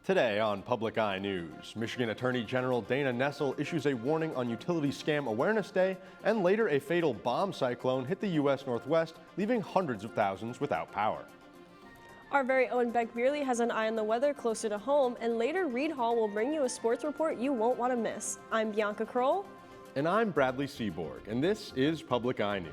Today on Public Eye News, Michigan Attorney General Dana Nessel issues a warning on Utility Scam Awareness Day, and later a fatal bomb cyclone hit the U.S. Northwest, leaving hundreds of thousands without power. Our very own Beck Beerley has an eye on the weather closer to home, and later Reed Hall will bring you a sports report you won't want to miss. I'm Bianca Kroll. And I'm Bradley Seaborg, and this is Public Eye News.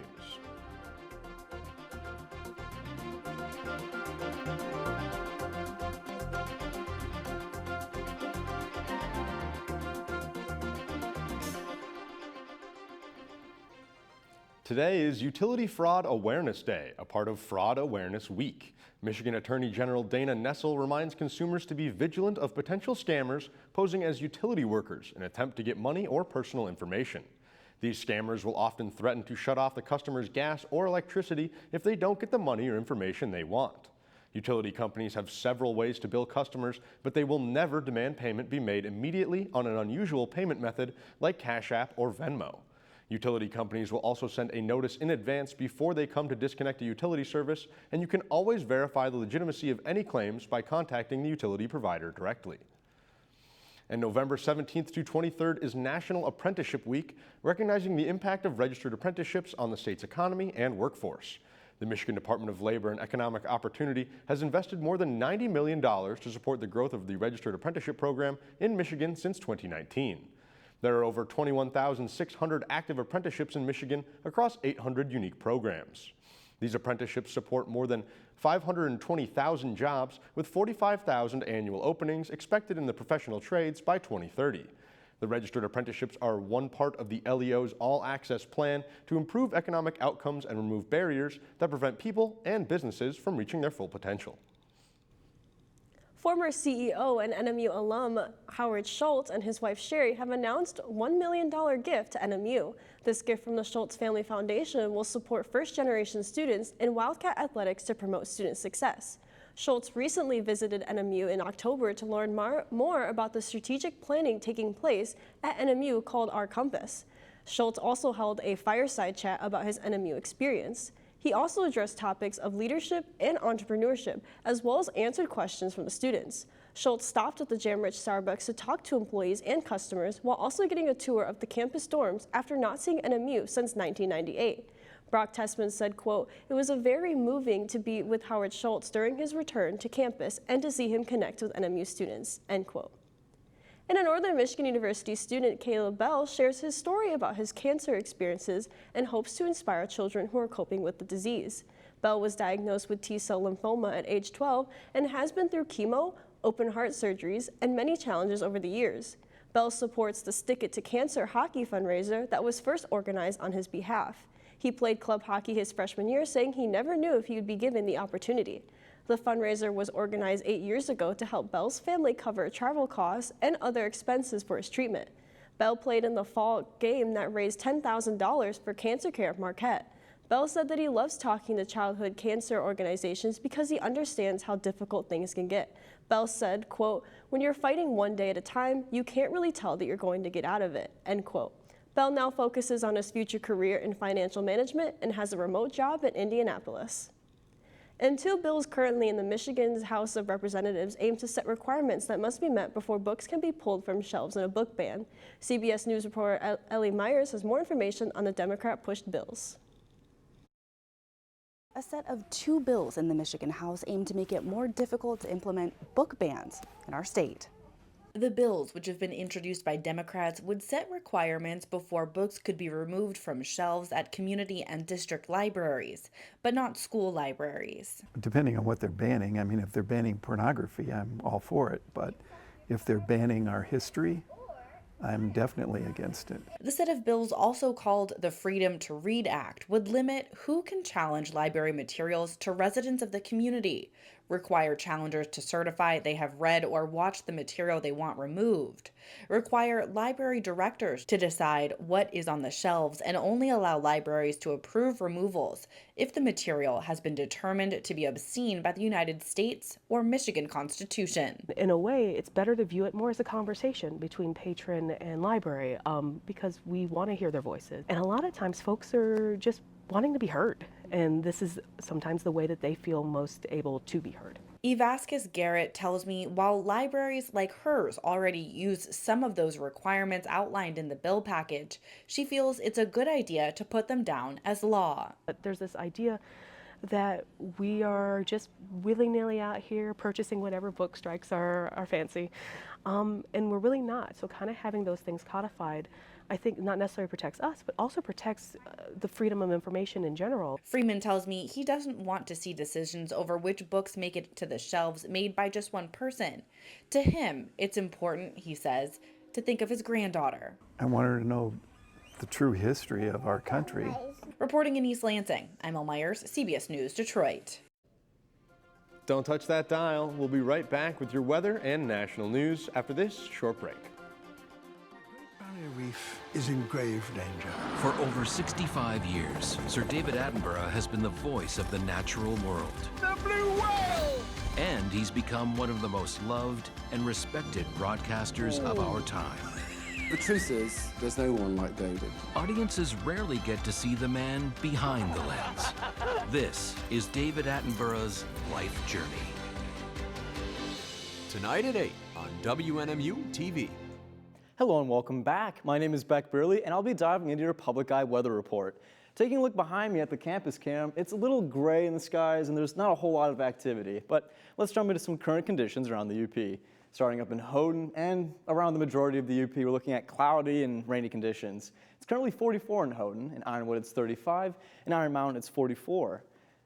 Today is Utility Fraud Awareness Day, a part of Fraud Awareness Week. Michigan Attorney General Dana Nessel reminds consumers to be vigilant of potential scammers posing as utility workers in an attempt to get money or personal information. These scammers will often threaten to shut off the customer's gas or electricity if they don't get the money or information they want. Utility companies have several ways to bill customers, but they will never demand payment be made immediately on an unusual payment method like Cash App or Venmo. Utility companies will also send a notice in advance before they come to disconnect a utility service, and you can always verify the legitimacy of any claims by contacting the utility provider directly. And November 17th to 23rd is National Apprenticeship Week, recognizing the impact of registered apprenticeships on the state's economy and workforce. The Michigan Department of Labor and Economic Opportunity has invested more than $90 million to support the growth of the registered apprenticeship program in Michigan since 2019. There are over 21,600 active apprenticeships in Michigan across 800 unique programs. These apprenticeships support more than 520,000 jobs, with 45,000 annual openings expected in the professional trades by 2030. The registered apprenticeships are one part of the LEO's All Access plan to improve economic outcomes and remove barriers that prevent people and businesses from reaching their full potential. Former CEO and NMU alum Howard Schultz and his wife Sherry have announced a $1 million gift to NMU. This gift from the Schultz Family Foundation will support first-generation students in Wildcat athletics to promote student success. Schultz recently visited NMU in October to learn more about the strategic planning taking place at NMU called Our Compass. Schultz also held a fireside chat about his NMU experience. He also addressed topics of leadership and entrepreneurship, as well as answered questions from the students. Schultz stopped at the Jamrich Starbucks to talk to employees and customers while also getting a tour of the campus dorms after not seeing NMU since 1998. Brock Tessman said, quote, "It was a very moving to be with Howard Schultz during his return to campus and to see him connect with NMU students," end quote. And a Northern Michigan University student, Caleb Bell, shares his story about his cancer experiences and hopes to inspire children who are coping with the disease. Bell was diagnosed with T-cell lymphoma at age 12 and has been through chemo, open heart surgeries, and many challenges over the years. Bell supports the Stick It to Cancer hockey fundraiser that was first organized on his behalf. He played club hockey his freshman year, saying he never knew if he would be given the opportunity. The fundraiser was organized 8 years ago to help Bell's family cover travel costs and other expenses for his treatment. Bell played in the fall game that raised $10,000 for cancer care at Marquette. Bell said that he loves talking to childhood cancer organizations because he understands how difficult things can get. Bell said, quote, "When you're fighting one day at a time, you can't really tell that you're going to get out of it," end quote. Bell now focuses on his future career in financial management and has a remote job in Indianapolis. And two bills currently in the Michigan's House of Representatives aim to set requirements that must be met before books can be pulled from shelves in a book ban. CBS News reporter Ellie Myers has more information on the Democrat-pushed bills. A set of two bills in the Michigan House aim to make it more difficult to implement book bans in our state. The bills, which have been introduced by Democrats, would set requirements before books could be removed from shelves at community and district libraries, but not school libraries. Depending on what they're banning, I mean, if they're banning pornography, I'm all for it, but if they're banning our history, I'm definitely against it. The set of bills, also called the Freedom to Read Act, would limit who can challenge library materials to residents of the community, require challengers to certify they have read or watched the material they want removed, require library directors to decide what is on the shelves, and only allow libraries to approve removals if the material has been determined to be obscene by the United States or Michigan Constitution. In a way, it's better to view it more as a conversation between patron and library because we want to hear their voices. And a lot of times folks are just wanting to be heard. And this is sometimes the way that they feel most able to be heard. E. Vasquez Garrett tells me while libraries like hers already use some of those requirements outlined in the bill package, she feels it's a good idea to put them down as law. But there's this idea that we are just willy-nilly out here purchasing whatever book strikes our fancy, and we're really not. So kind of having those things codified, I think not necessarily protects us, but also protects the freedom of information in general. Freeman tells me he doesn't want to see decisions over which books make it to the shelves made by just one person. To him, it's important, he says, to think of his granddaughter. I want her to know the true history of our country. Reporting in East Lansing, I'm Elle Myers, CBS News, Detroit. Don't touch that dial. We'll be right back with your weather and national news after this short break. Barrier Reef is in grave danger. For over 65 years, Sir David Attenborough has been the voice of the natural world. The blue whale! And he's become one of the most loved and respected broadcasters of our time. The truth is, there's no one like David. Audiences rarely get to see the man behind the lens. This is David Attenborough's life journey. Tonight at 8 on WNMU TV. Hello and welcome back. My name is Beck Burley and I'll be diving into your Public Eye weather report. Taking a look behind me at the campus cam, it's a little gray in the skies and there's not a whole lot of activity, but let's jump into some current conditions around the UP. Starting up in Houghton and around the majority of the UP, we're looking at cloudy and rainy conditions. It's currently 44 in Houghton. In Ironwood, it's 35. In Iron Mountain, it's 44.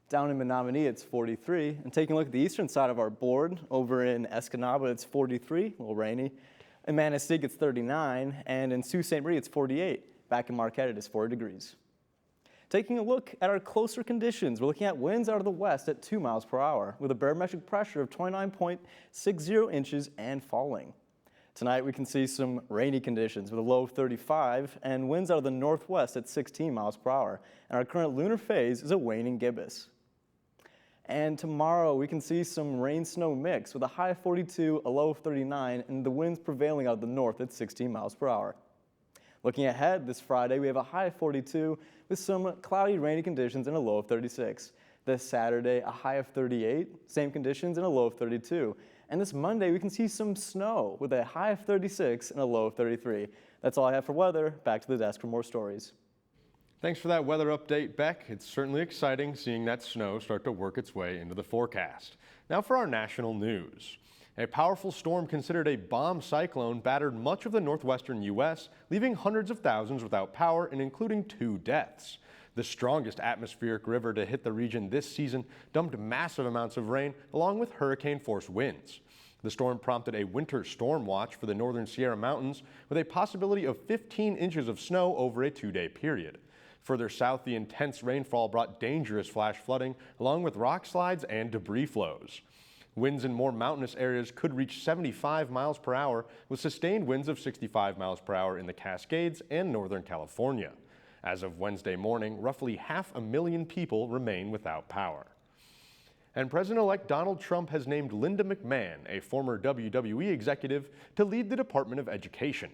Down in Menominee, it's 43. And taking a look at the eastern side of our board, over in Escanaba, it's 43, a little rainy. In Manistique, it's 39. And in Sault Ste. Marie, it's 48. Back in Marquette, it is 40 degrees. Taking a look at our closer conditions, we're looking at winds out of the west at 2 miles per hour with a barometric pressure of 29.60 inches and falling. Tonight we can see some rainy conditions with a low of 35 and winds out of the northwest at 16 miles per hour. And our current lunar phase is a waning gibbous. And tomorrow we can see some rain-snow mix with a high of 42, a low of 39, and the winds prevailing out of the north at 16 miles per hour. Looking ahead, this Friday we have a high of 42 with some cloudy, rainy conditions and a low of 36. This Saturday, a high of 38, same conditions and a low of 32. And this Monday, we can see some snow with a high of 36 and a low of 33. That's all I have for weather. Back to the desk for more stories. Thanks for that weather update, Beck. It's certainly exciting seeing that snow start to work its way into the forecast. Now for our national news. A powerful storm considered a bomb cyclone battered much of the northwestern U.S., leaving hundreds of thousands without power and including 2 deaths. The strongest atmospheric river to hit the region this season dumped massive amounts of rain along with hurricane-force winds. The storm prompted a winter storm watch for the northern Sierra Mountains with a possibility of 15 inches of snow over a 2-day period. Further south, the intense rainfall brought dangerous flash flooding along with rock slides and debris flows. Winds in more mountainous areas could reach 75 miles per hour with sustained winds of 65 miles per hour in the Cascades and Northern California. As of Wednesday morning, roughly 500,000 people remain without power. And President-elect Donald Trump has named Linda McMahon, a former WWE executive, to lead the Department of Education.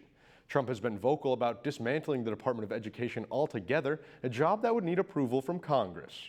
Trump has been vocal about dismantling the Department of Education altogether, a job that would need approval from Congress.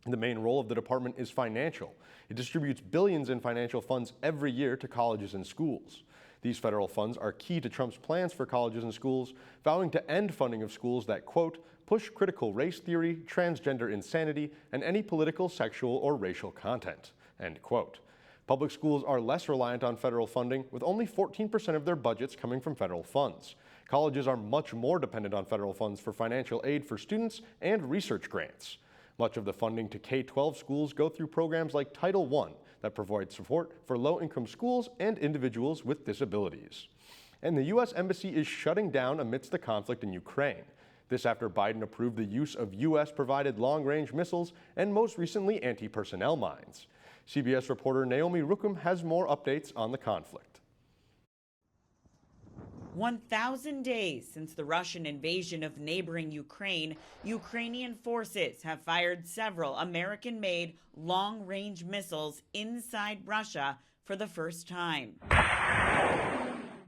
The main role of the department is financial. It distributes billions in financial funds every year to colleges and schools. These federal funds are key to Trump's plans for colleges and schools, vowing to end funding of schools that, quote, push critical race theory, transgender insanity, and any political, sexual, or racial content, end quote. Public schools are less reliant on federal funding, with only 14% of their budgets coming from federal funds. Colleges are much more dependent on federal funds for financial aid for students and research grants. Much of the funding to K-12 schools go through programs like Title I that provide support for low-income schools and individuals with disabilities. And the U.S. Embassy is shutting down amidst the conflict in Ukraine. This after Biden approved the use of U.S.-provided long-range missiles and most recently anti-personnel mines. CBS reporter Naomi Rukum has more updates on the conflict. 1,000 days since the Russian invasion of neighboring Ukraine, Ukrainian forces have fired several American-made long-range missiles inside Russia for the first time.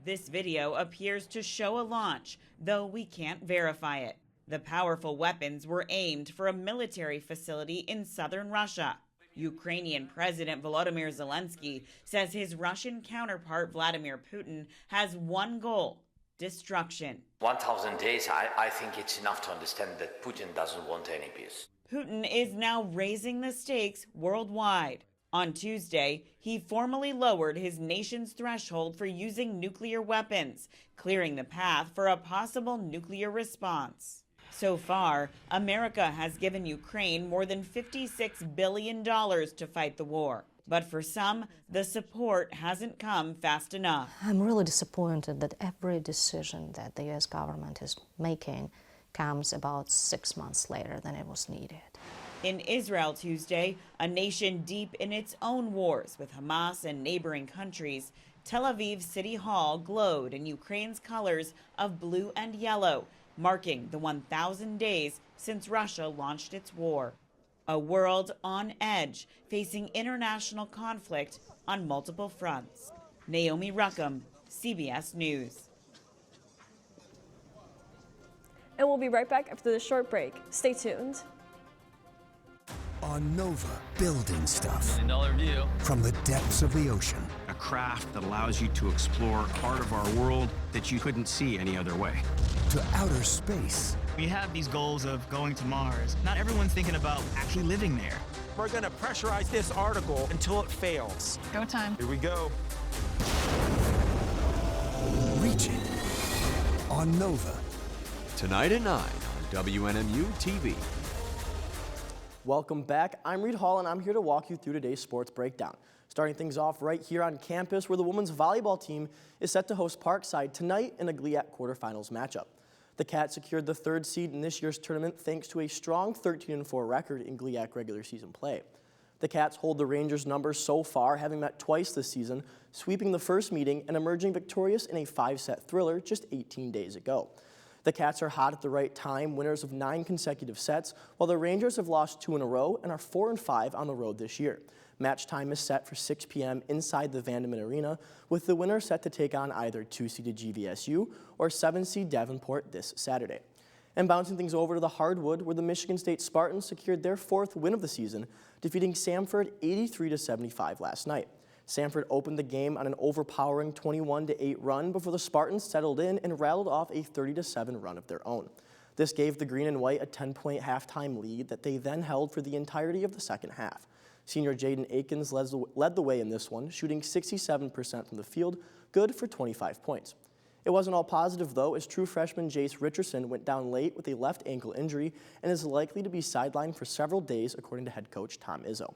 This video appears to show a launch, though we can't verify it. The powerful weapons were aimed for a military facility in southern Russia. Ukrainian President Volodymyr Zelensky says his Russian counterpart Vladimir Putin has one goal: destruction. 1,000 days, I think it's enough to understand that Putin doesn't want any peace. Putin is now raising the stakes worldwide. On Tuesday, he formally lowered his nation's threshold for using nuclear weapons, clearing the path for a possible nuclear response. So far, America has given Ukraine more than $56 billion to fight the war. But for some, the support hasn't come fast enough. I'm really disappointed that every decision that the U.S. government is making comes about 6 months later than it was needed. In Israel Tuesday, a nation deep in its own wars with Hamas and neighboring countries, Tel Aviv City Hall glowed in Ukraine's colors of blue and yellow, marking the 1,000 days since Russia launched its war. A world on edge, facing international conflict on multiple fronts. Naomi Ruckham, CBS News. And we'll be right back after this short break. Stay tuned. On Nova, building stuff $1 million view from the depths of the ocean. A craft that allows you to explore a part of our world that you couldn't see any other way. To outer space. We have these goals of going to Mars. Not everyone's thinking about actually living there. We're going to pressurize this article until it fails. Go time. Here we go. Reaching on Nova. Tonight at 9 on WNMU TV. Welcome back. I'm Reed Hall, and I'm here to walk you through today's sports breakdown. Starting things off right here on campus, where the women's volleyball team is set to host Parkside tonight in a GLIAC quarterfinals matchup. The Cats secured the 3rd seed in this year's tournament thanks to a strong 13-4 record in GLIAC regular season play. The Cats hold the Rangers' numbers so far, having met twice this season, sweeping the first meeting and emerging victorious in a 5-set thriller just 18 days ago. The Cats are hot at the right time, winners of 9 consecutive sets, while the Rangers have lost 2 in a row and are 4-5 on the road this year. Match time is set for 6 p.m. inside the Vandeman Arena, with the winner set to take on either 2-seeded GVSU or 7-seed Davenport this Saturday. And bouncing things over to the hardwood, where the Michigan State Spartans secured their 4th win of the season, defeating Samford 83-75 last night. Samford opened the game on an overpowering 21-8 run before the Spartans settled in and rattled off a 30-7 run of their own. This gave the green and white a 10-point halftime lead that they then held for the entirety of the second half. Senior Jaden Akins led the way in this one, shooting 67% from the field, good for 25 points. It wasn't all positive, though, as true freshman Jace Richardson went down late with a left ankle injury and is likely to be sidelined for several days, according to head coach Tom Izzo.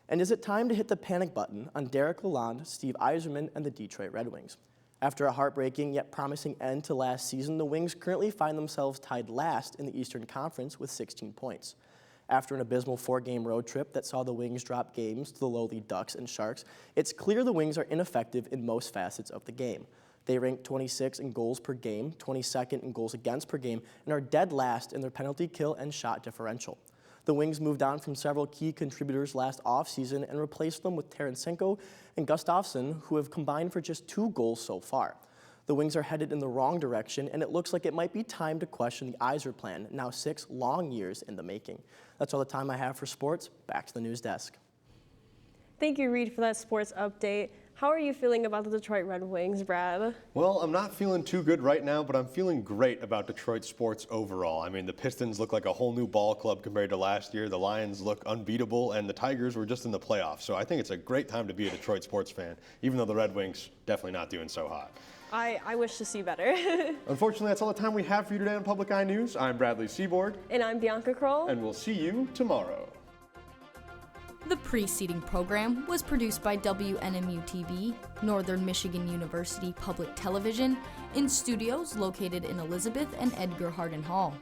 And is it time to hit the panic button on Derek Lalonde, Steve Yzerman, and the Detroit Red Wings? After a heartbreaking yet promising end to last season, the Wings currently find themselves tied last in the Eastern Conference with 16 points. After an abysmal 4-game road trip that saw the Wings drop games to the lowly Ducks and Sharks, it's clear the Wings are ineffective in most facets of the game. They rank 26 in goals per game, 22nd in goals against per game, and are dead last in their penalty kill and shot differential. The Wings moved on from several key contributors last offseason and replaced them with Tarasenko and Gustafsson, who have combined for just 2 goals so far. The Wings are headed in the wrong direction, and it looks like it might be time to question the Yzer plan, now 6 long years in the making. That's all the time I have for sports. Back to the news desk. Thank you, Reed, for that sports update. How are you feeling about the Detroit Red Wings, Brad? Well, I'm not feeling too good right now, but I'm feeling great about Detroit sports overall. I mean, the Pistons look like a whole new ball club compared to last year. The Lions look unbeatable, and the Tigers were just in the playoffs. So I think it's a great time to be a Detroit sports fan, even though the Red Wings definitely not doing so hot. I wish to see better. Unfortunately, that's all the time we have for you today on Public Eye News. I'm Bradley Seaboard. And I'm Bianca Kroll. And we'll see you tomorrow. The preceding program was produced by WNMU TV, Northern Michigan University Public Television, in studios located in Elizabeth and Edgar Hardin Hall.